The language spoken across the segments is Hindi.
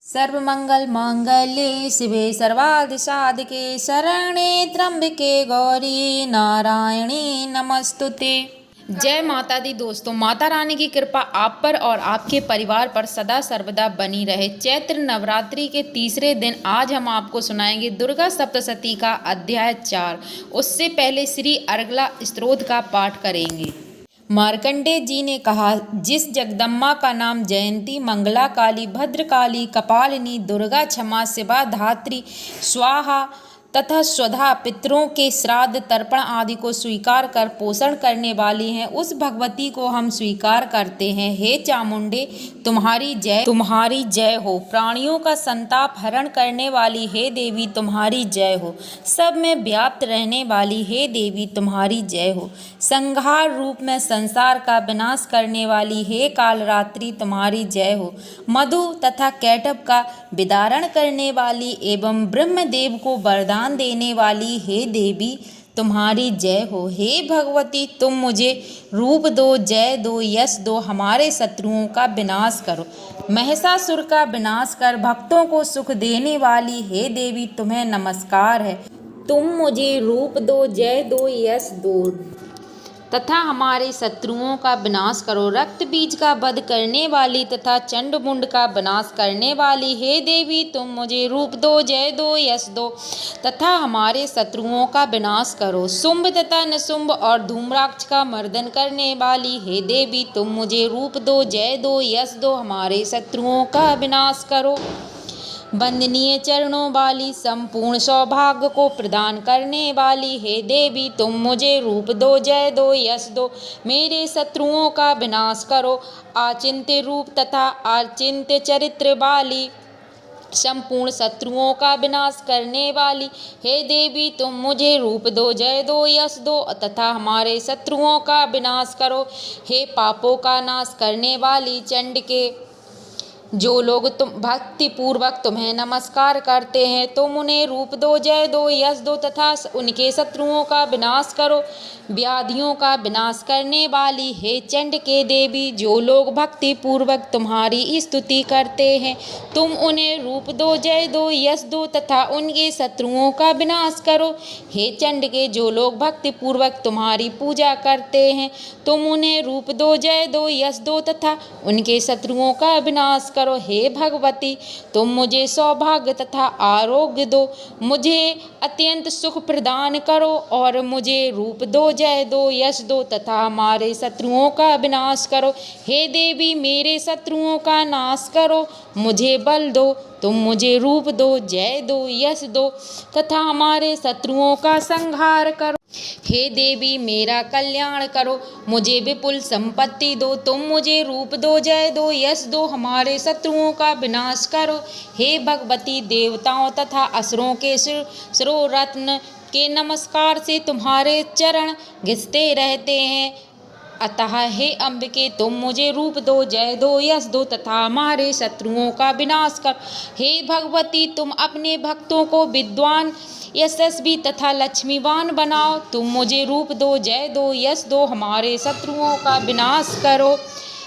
सर्वमंगल मांगल्ये शिवे सर्वार्थ साधके शरणे त्र्यंबके गौरी नारायणी नमस्तुते। जय माता दी दोस्तों, माता रानी की कृपा आप पर और आपके परिवार पर सदा सर्वदा बनी रहे। चैत्र नवरात्रि के तीसरे दिन आज हम आपको सुनाएंगे दुर्गा सप्तशती का अध्याय 4। उससे पहले श्री अर्गला स्तोत्र का पाठ करेंगे। मार्कंडेय जी ने कहा, जिस जगदम्बा का नाम जयंती, मंगला काली, भद्रकाली, कपालिनी, दुर्गा, क्षमा, शिवा, धात्री, स्वाहा तथा स्वधा पितरों के श्राद्ध तर्पण आदि को स्वीकार कर पोषण करने वाली हैं, उस भगवती को हम स्वीकार करते हैं। हे चामुंडे, तुम्हारी जय हो। प्राणियों का संताप हरण करने वाली हे देवी तुम्हारी जय हो। सब में व्याप्त रहने वाली हे देवी तुम्हारी जय हो। संहार रूप में संसार का विनाश करने वाली हे कालरात्रि तुम्हारी जय हो। मधु तथा कैटभ का विदारण करने वाली एवं ब्रह्मदेव को वरदान देने वाली हे देवी तुम्हारी जय हो। हे भगवती, तुम मुझे रूप दो, जय दो, यश दो, हमारे शत्रुओं का विनाश करो। महिषासुर का विनाश कर भक्तों को सुख देने वाली हे देवी तुम्हें नमस्कार है। तुम मुझे रूप दो, जय दो, यश दो तथा हमारे शत्रुओं का विनाश करो। रक्त बीज का वध करने वाली तथा चंड मुंड का विनाश करने वाली हे देवी तुम मुझे रूप दो, जय दो, यश दो तथा हमारे शत्रुओं का विनाश करो। शुंभ तथा निशुंभ और धूम्राक्ष का मर्दन करने वाली हे देवी तुम मुझे रूप दो, जय दो, यश दो, हमारे शत्रुओं का विनाश करो। वंदनीय चरणों वाली, संपूर्ण सौभाग्य को प्रदान करने वाली हे देवी तुम मुझे रूप दो, जय दो, यश दो, मेरे शत्रुओं का विनाश करो। आचिंत्य रूप तथा आचिंत्य चरित्र वाली, संपूर्ण शत्रुओं का विनाश करने वाली हे देवी तुम मुझे रूप दो, जय दो, यश दो तथा हमारे शत्रुओं का विनाश करो। हे पापों का नाश करने वाली चंडिके, जो लोग तुम भक्ति पूर्वक तुम्हें नमस्कार करते हैं तुम उन्हें रूप दो, जय दो, यश दो तथा उनके शत्रुओं का विनाश करो। व्याधियों का विनाश करने वाली हे चंडिके देवी, जो लोग भक्ति पूर्वक तुम्हारी स्तुति करते हैं तुम उन्हें रूप दो, जय दो, यश दो तथा उनके शत्रुओं का विनाश करो। हे चंडिके, जो लोग भक्ति पूर्वक तुम्हारी पूजा करते हैं तुम उन्हें रूप दो, जय दो, यश दो तथा उनके शत्रुओं का विनाश करो। हे भगवती, तुम मुझे सौभाग्य तथा आरोग्य दो, मुझे अत्यंत सुख प्रदान करो और मुझे रूप दो, जय दो, यश दो तथा हमारे शत्रुओं का विनाश करो। हे देवी, मेरे शत्रुओं का नाश करो, मुझे बल दो, तुम मुझे रूप दो, जय दो, यश दो तथा हमारे शत्रुओं का संहार करो। हे देवी, मेरा कल्याण करो, मुझे विपुल संपत्ति दो, तुम मुझे रूप दो, जय दो, यश दो, हमारे शत्रुओं का विनाश करो। हे भगवती, देवताओं तथा असुरों के शिरोरत्न के नमस्कार से तुम्हारे चरण घिसते रहते हैं, अतः हे अम्बिके, तुम मुझे रूप दो, जय दो, यश दो तथा हमारे शत्रुओं का विनाश कर। हे भगवती, तुम अपने भक्तों को विद्वान, यशस्वी तथा लक्ष्मीवान बनाओ, तुम मुझे रूप दो, जय दो, यश दो, हमारे शत्रुओं का विनाश करो।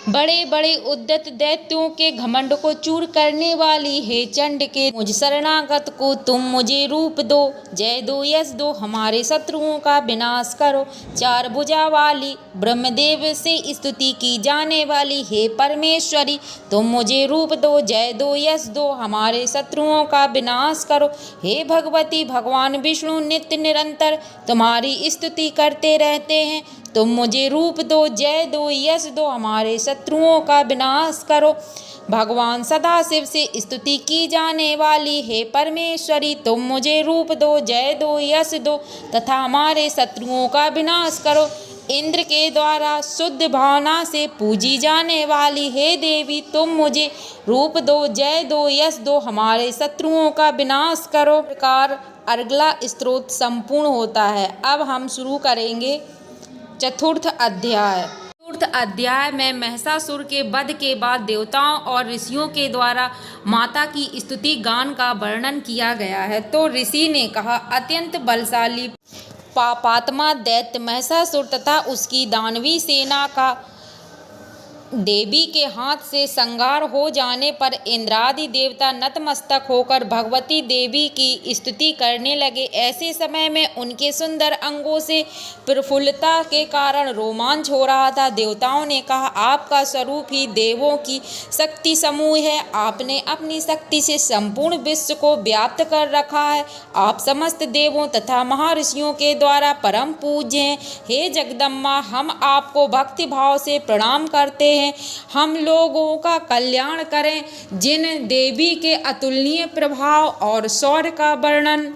बड़े बड़े उद्यत दैत्यों के घमंड को चूर करने वाली हे चंडिके, मुझ शरणागत को तुम मुझे रूप दो, जय दो, यश दो, हमारे शत्रुओं का विनाश करो। चार भुजा वाली, ब्रह्मदेव से स्तुति की जाने वाली हे परमेश्वरी, तुम मुझे रूप दो, जय दो, यश दो, हमारे शत्रुओं का विनाश करो। हे भगवती, भगवान विष्णु नित्य निरंतर तुम्हारी स्तुति करते रहते हैं, तुम मुझे रूप दो, जय दो, यश दो, हमारे शत्रुओं का विनाश करो। भगवान सदाशिव से स्तुति की जाने वाली हे परमेश्वरी, तुम मुझे रूप दो, जय दो, यश दो तथा हमारे शत्रुओं का विनाश करो। इंद्र के द्वारा शुद्ध भावना से पूजी जाने वाली हे देवी, तुम मुझे रूप दो, जय दो, यश दो, हमारे शत्रुओं का विनाश करो। इस प्रकार अर्गला स्तोत्र संपूर्ण होता है। अब हम शुरू करेंगे चतुर्थ अध्याय में महिषासुर के वध के बाद देवताओं और ऋषियों के द्वारा माता की स्तुति गान का वर्णन किया गया है। तो ऋषि ने कहा, अत्यंत बलशाली पापात्मा दैत्य महिषासुर तथा उसकी दानवी सेना का देवी के हाथ से संहार हो जाने पर इंद्रादि देवता नतमस्तक होकर भगवती देवी की स्तुति करने लगे। ऐसे समय में उनके सुंदर अंगों से प्रफुल्लता के कारण रोमांच हो रहा था। देवताओं ने कहा, आपका स्वरूप ही देवों की शक्ति समूह है। आपने अपनी शक्ति से संपूर्ण विश्व को व्याप्त कर रखा है। आप समस्त देवों तथा महर्षियों के द्वारा परम पूज्य हैं। हे जगदम्बा, हम आपको भक्ति भाव से प्रणाम करते हैं। हम लोगों का कल्याण करें। जिन देवी के अतुलनीय प्रभाव और शौर्य का वर्णन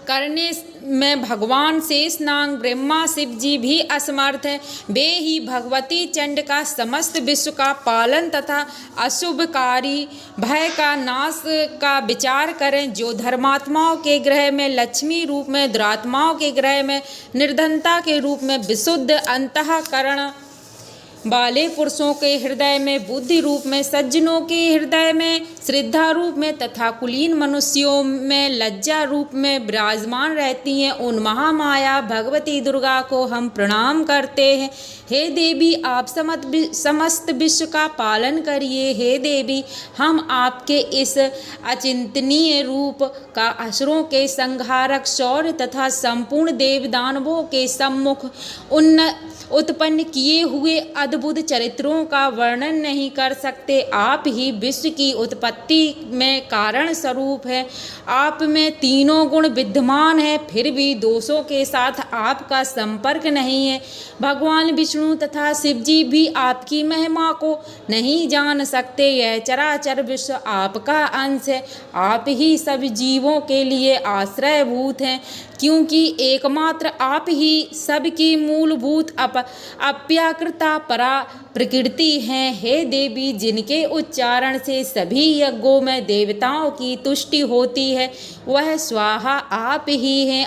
करने में भगवान शेषनाग ब्रह्मा शिव जी भी असमर्थ हैं, वे ही भगवती चंड का समस्त विश्व का पालन तथा अशुभकारी भय का नाश का विचार करें। जो धर्मात्माओं के ग्रह में लक्ष्मी रूप में, दुरात्माओं के ग्रह में निर्धनता के रूप में, विशुद्ध अंतःकरण वाले पुरुषों के हृदय में बुद्धि रूप में, सज्जनों के हृदय में श्रद्धा रूप में तथा कुलीन मनुष्यों में लज्जा रूप में विराजमान रहती हैं, उन महामाया भगवती दुर्गा को हम प्रणाम करते हैं। हे देवी, आप समस्त विश्व का पालन करिए। हे देवी, हम आपके इस अचिंतनीय रूप का असुरों के संहारक शौर्य तथा संपूर्ण देव दानवों के सम्मुख उत्पन्न किए हुए अद्भुत चरित्रों का वर्णन नहीं कर सकते। आप ही विश्व की उत्पत्ति में कारण स्वरूप है। आप में तीनों गुण विद्यमान है, फिर भी दोषों के साथ आपका संपर्क नहीं है। भगवान विष्णु तथा शिव जी भी आपकी महिमा को नहीं जान सकते। यह चराचर विश्व आपका अंश है। आप ही सब जीवों के लिए आश्रयभूत हैं, क्योंकि एकमात्र आप ही सबकी मूलभूत अप्याकृता परा प्रकृति हैं। हे देवी, जिनके उच्चारण से सभी यज्ञों में देवताओं की तुष्टि होती है, वह स्वाहा आप ही हैं।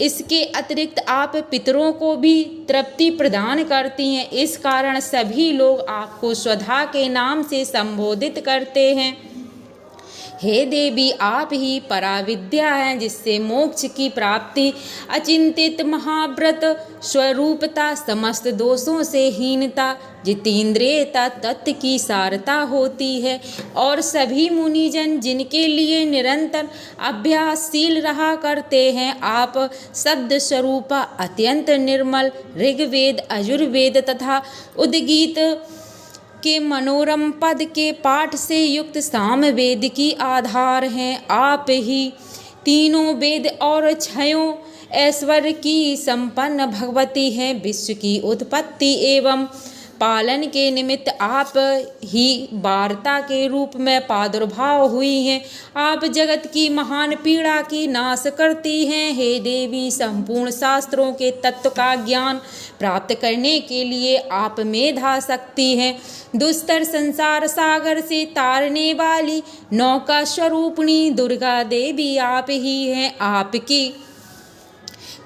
इसके अतिरिक्त आप पितरों को भी तृप्ति प्रदान करती हैं। इस कारण सभी लोग आपको स्वधा के नाम से संबोधित करते हैं। हे देवी, आप ही पराविद्या हैं, जिससे मोक्ष की प्राप्ति, अचिंतित महाव्रत स्वरूपता, समस्त दोषों से हीनता, जितेंद्रियता, तत्व की सारता होती है। और सभी मुनिजन जिनके लिए निरंतर अभ्यासशील रहा करते हैं, आप शब्द स्वरूपा, अत्यंत निर्मल, ऋग्वेद, यजुर्वेद तथा उद्गीत के मनोरम पद के पाठ से युक्त सामवेद की आधार हैं। आप ही तीनों वेद और छयों ऐश्वर्य की संपन्न भगवती हैं। विश्व की उत्पत्ति एवं पालन के निमित्त आप ही वार्ता के रूप में प्रादुर्भाव हुई हैं। आप जगत की महान पीड़ा की नाश करती हैं। हे देवी, संपूर्ण शास्त्रों के तत्व का ज्ञान प्राप्त करने के लिए आप मेधा शक्ति हैं। दुस्तर संसार सागर से तारने वाली नौका स्वरूपिणी दुर्गा देवी आप ही हैं। आपकी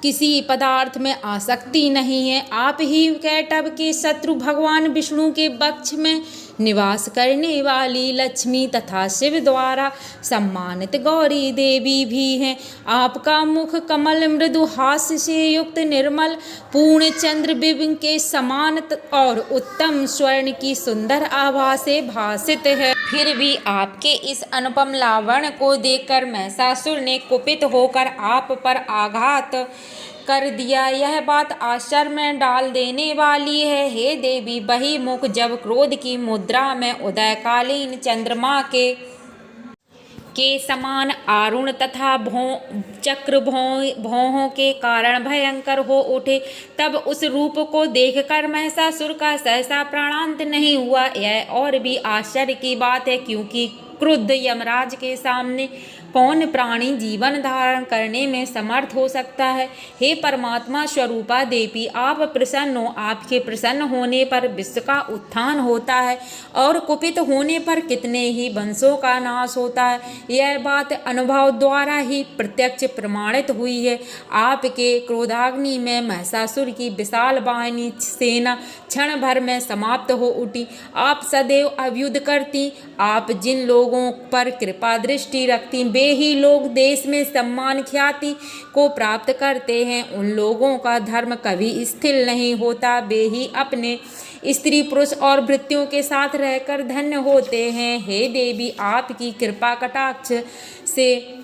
किसी पदार्थ में आसक्ति नहीं है। आप ही कैटभ के शत्रु भगवान विष्णु के वक्ष में निवास करने वाली लक्ष्मी तथा शिव द्वारा सम्मानित गौरी देवी भी हैं। आपका मुख कमल मृदु हास्य से युक्त निर्मल पूर्ण चंद्र बिंब के समान और उत्तम स्वर्ण की सुंदर आभा से भासित है। फिर भी आपके इस अनुपम लावण्य को देखकर महिषासुर ने कुपित होकर आप पर आघात कर दिया। यह बात आश्चर्य में डाल देने वाली है। हे देवी, वही मुख जब क्रोध की मुद्रा में उदयकालीन चंद्रमा के समान आरुण तथा चक्र भौहों के कारण भयंकर हो उठे, तब उस रूप को देखकर महिषासुर का सहसा प्राणांत नहीं हुआ। यह और भी आश्चर्य की बात है, क्योंकि क्रुद्ध यमराज के सामने कौन प्राणी जीवन धारण करने में समर्थ हो सकता है। हे परमात्मा स्वरूपा देवी, आप प्रसन्न हो। आपके प्रसन्न होने पर विश्व का उत्थान होता है और कुपित होने पर कितने ही वंशों का नाश होता है। यह बात अनुभव द्वारा ही प्रत्यक्ष प्रमाणित हुई है। आपके क्रोधाग्नि में महिषासुर की विशाल वाहिनी सेना क्षण भर में समाप्त हो उठी। आप सदैव अभ्युदय करती। आप जिन लोगों पर कृपा दृष्टि रखती, वे ही लोग देश में सम्मान ख्याति को प्राप्त करते हैं। उन लोगों का धर्म कभी स्थिर नहीं होता, वे ही अपने स्त्री पुरुष और भृत्यों के साथ रहकर धन्य होते हैं। हे देवी, आपकी कृपा कटाक्ष से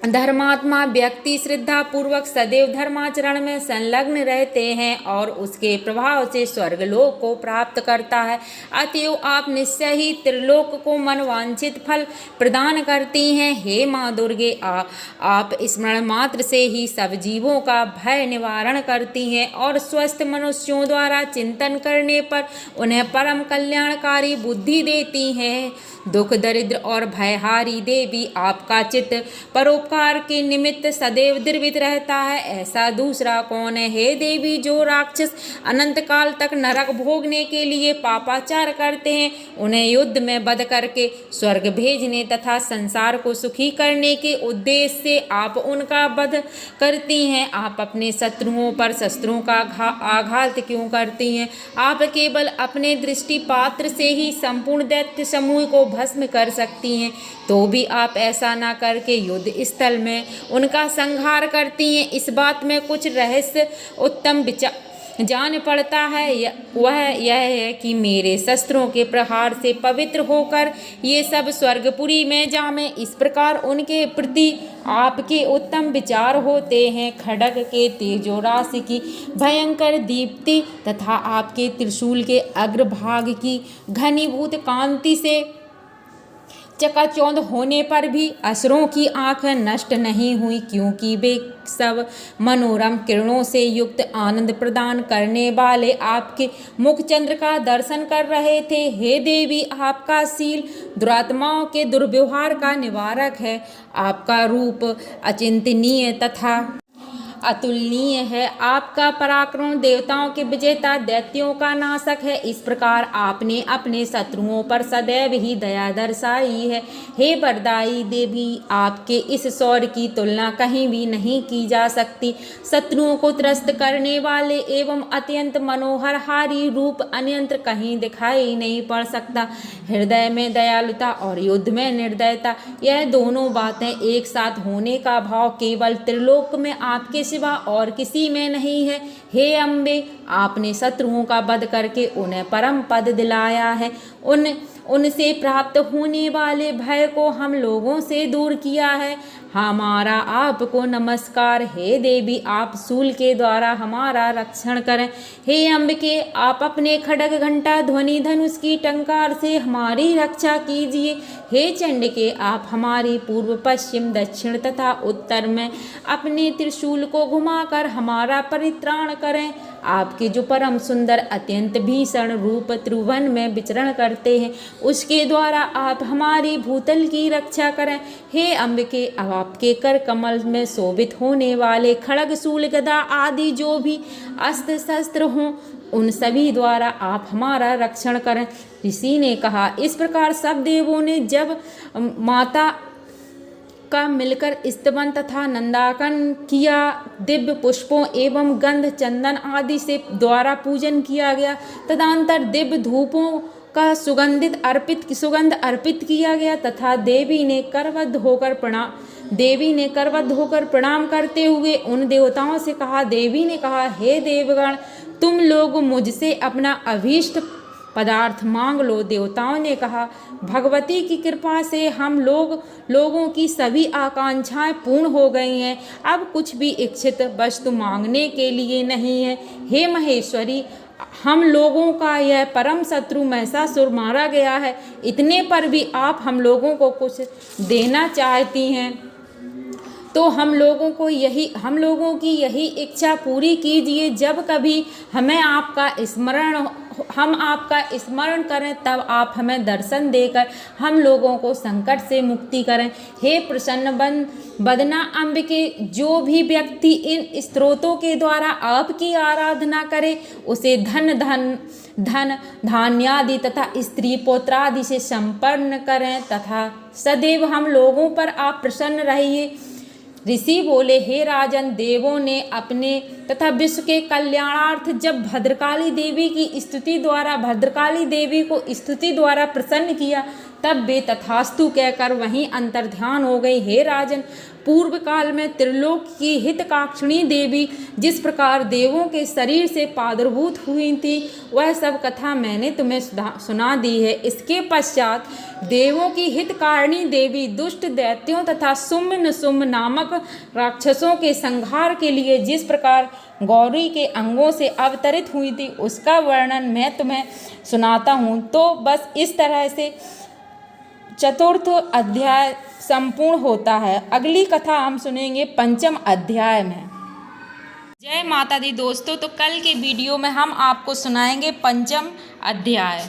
धर्मात्मा व्यक्ति श्रद्धा पूर्वक सदैव धर्माचरण में संलग्न रहते हैं और उसके प्रभाव से स्वर्गलोक को प्राप्त करता है। अतएव आप निश्चय ही त्रिलोक को मनवांछित फल प्रदान करती हैं। हे माँ दुर्गे, आप स्मरण मात्र से ही सब जीवों का भय निवारण करती हैं और स्वस्थ मनुष्यों द्वारा चिंतन करने पर उन्हें परम कल्याणकारी बुद्धि देती हैं। दुख दरिद्र और भयहारी देवी, आपका चित्त परोपकार के निमित्त सदैव द्रवित रहता है, ऐसा दूसरा कौन है। हे देवी, जो राक्षस अनंत काल तक नरक भोगने के लिए पापाचार करते हैं, उन्हें युद्ध में वध करके स्वर्ग भेजने तथा संसार को सुखी करने के उद्देश्य से आप उनका वध करती हैं। आप अपने शत्रुओं पर शस्त्रों का आघात क्यों करती हैं? आप केवल अपने दृष्टिपात्र से ही संपूर्ण दैत्य समूह को भस्म कर सकती हैं, तो भी आप ऐसा ना करके युद्ध स्थल में उनका संहार करती हैं। इस बात में कुछ रहस्य उत्तम विचार जान पड़ता है, वह यह है कि मेरे शस्त्रों के प्रहार से पवित्र होकर ये सब स्वर्गपुरी में जामे, इस प्रकार उनके प्रति आपके उत्तम विचार होते हैं। खड्ग के तेजो राशि की भयंकर दीप्ति तथा आपके त्रिशूल के अग्रभाग की घनीभूत कांति से चकाचौंध होने पर भी असुरों की आंखें नष्ट नहीं हुई, क्योंकि वे सब मनोरम किरणों से युक्त आनंद प्रदान करने वाले आपके मुखचंद्र का दर्शन कर रहे थे। हे देवी, आपका शील दुरात्माओं के दुर्व्यवहार का निवारक है। आपका रूप अचिंतनीय तथा अतुलनीय है। आपका पराक्रम देवताओं के विजेता, दैत्यों का नाशक है। इस प्रकार आपने अपने शत्रुओं पर सदैव ही दया दर्शाई है। हे वरदायी देवी, आपके इस शौर्य की तुलना कहीं भी नहीं की जा सकती। शत्रुओं को त्रस्त करने वाले एवं अत्यंत मनोहर हारी रूप अन्यत्र कहीं दिखाई नहीं पड़ सकता। हृदय में दयालुता और युद्ध में निर्दयता, यह दोनों बातें एक साथ होने का भाव केवल त्रिलोक में आपके सिवा और किसी में नहीं है। हे अम्बे, आपने शत्रुओं का वध करके उन्हें परम पद दिलाया है। उनसे प्राप्त होने वाले भय को हम लोगों से दूर किया है। हमारा आपको नमस्कार। हे देवी, आप शूल के द्वारा हमारा रक्षण करें। हे अम्बिके, आप अपने खड्ग घंटा ध्वनि धनुष की टंकार से हमारी रक्षा कीजिए। हे चंडिके, आप हमारी पूर्व पश्चिम दक्षिण तथा उत्तर में अपने त्रिशूल को घुमाकर हमारा परित्राण करें। आपके जो परम सुंदर अत्यंत भीषण रूप त्रिभुवन में विचरण करते हैं, उसके द्वारा आप हमारी भूतल की रक्षा करें। हे अम्बिके, अब आपके कर कमल में शोभित होने वाले खड्ग शूल गदा आदि जो भी अस्त्र शस्त्र हों, उन सभी द्वारा आप हमारा रक्षण करें। ऋषि ने कहा। इस प्रकार सब देवों ने जब माता का मिलकर स्तवन तथा नंदाकन किया, दिव्य पुष्पों एवं गंध चंदन आदि से द्वारा पूजन किया गया, तदनंतर दिव्य धूपों का सुगंध अर्पित किया गया तथा देवी ने करबद्ध होकर प्रणाम करते हुए उन देवताओं से कहा। देवी ने कहा, हे देवगण, तुम लोग मुझसे अपना अभीष्ट पदार्थ मांग लो। देवताओं ने कहा, भगवती की कृपा से हम लोगों की सभी आकांक्षाएं पूर्ण हो गई हैं। अब कुछ भी इच्छित वस्तु मांगने के लिए नहीं है। हे महेश्वरी, हम लोगों का यह परम शत्रु महिषासुर मारा गया है, इतने पर भी आप हम लोगों को कुछ देना चाहती हैं, तो हम लोगों की यही इच्छा पूरी कीजिए। जब कभी हम आपका स्मरण करें, तब आप हमें दर्शन देकर हम लोगों को संकट से मुक्ति करें। हे प्रसन्न बदना अम्बिके, जो भी व्यक्ति इन स्तोत्रों के द्वारा आपकी आराधना करे, उसे धन धान्यादि तथा स्त्री पुत्रादि से संपन्न करें तथा सदैव हम लोगों पर आप प्रसन्न रहिए। ऋषि बोले, हे राजन, देवों ने अपने तथा विश्व के कल्याणार्थ जब भद्रकाली देवी को स्तुति द्वारा प्रसन्न किया, तब वे तथास्तु कहकर वहीं अंतर्ध्यान हो गई। हे राजन, पूर्व काल में त्रिलोक की हितकाक्षिणी देवी जिस प्रकार देवों के शरीर से प्रादुर्भूत हुई थी, वह सब कथा मैंने तुम्हें सुना दी है। इसके पश्चात देवों की हितकारिणी देवी दुष्ट दैत्यों तथा शुम्भ निशुम्भ नामक राक्षसों के संहार के लिए जिस प्रकार गौरी के अंगों से अवतरित हुई थी, उसका वर्णन मैं तुम्हें सुनाता हूँ। तो बस इस तरह से चतुर्थ अध्याय संपूर्ण होता है। अगली कथा हम सुनेंगे पंचम अध्याय में। जय माता दी दोस्तों, तो कल के वीडियो में हम आपको सुनाएंगे पंचम अध्याय।